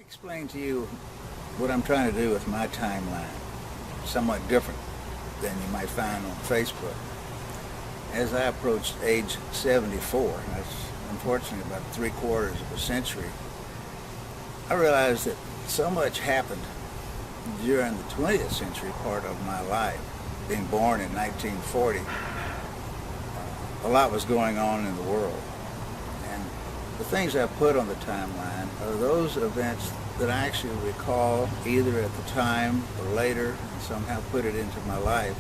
Explain to you what I'm trying to do with my timeline, somewhat different than you might find on Facebook. As I approached age 74, that's unfortunately about 3/4 of a century, I realized that so much happened during the 20th century part of my life. Being born in 1940, a lot was going on in the world. And the things I put on the timeline are those events that I actually recall either at the time or later and somehow put it into my life.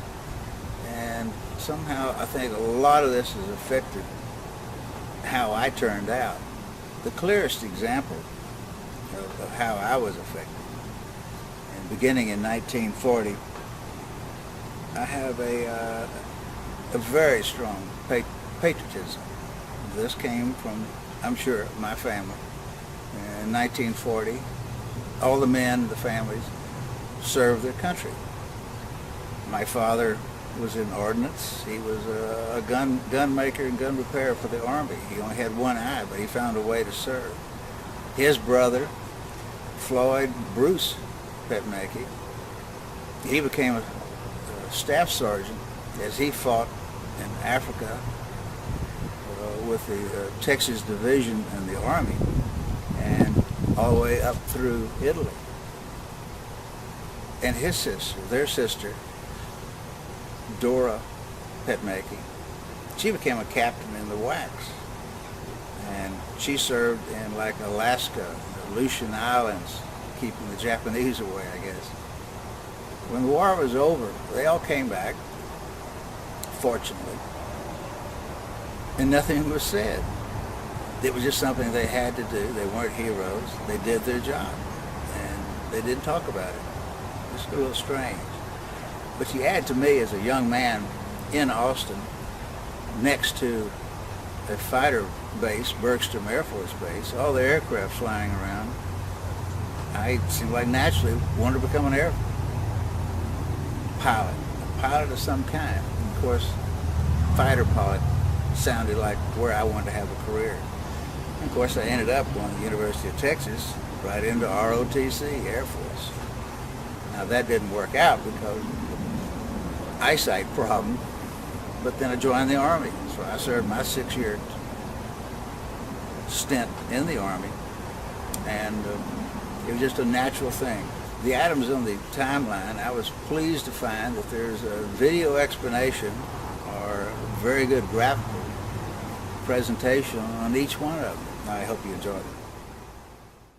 And somehow I think a lot of this has affected how I turned out. The clearest example of how I was affected, and beginning in 1940, I have a very strong patriotism. This came from, I'm sure, my family. In 1940, all the men, the families, served their country. My father was in ordnance. He was a gun maker and gun repairer for the Army. He only had one eye, but he found a way to serve. His brother, Floyd Bruce Petmecky, he became a staff sergeant as he fought in Africa with the Texas Division and the Army, and all the way up through Italy. And his sister, their sister, Dora Petmecky, she became a captain in the WACs, and she served in like Alaska, the Aleutian Islands, keeping the Japanese away, I guess. When the war was over, they all came back, fortunately, and nothing was said. It was just something they had to do. They weren't heroes. They did their job, and they didn't talk about it. It's a little strange. But you add to me, as a young man in Austin, next to a fighter base, Bergstrom Air Force Base, all the aircraft flying around, I seemed like naturally wanted to become an air pilot, a pilot of some kind. And of course, fighter pilot sounded like where I wanted to have a career. And of course, I ended up going to the University of Texas, right into ROTC, Air Force. Now that didn't work out because of eyesight problem, but then I joined the Army. So I served my 6-year stint in the Army, and it was just a natural thing. The items on the timeline, I was pleased to find that there's a video explanation or a very good graphical presentation on each one of them. I hope you enjoyed it.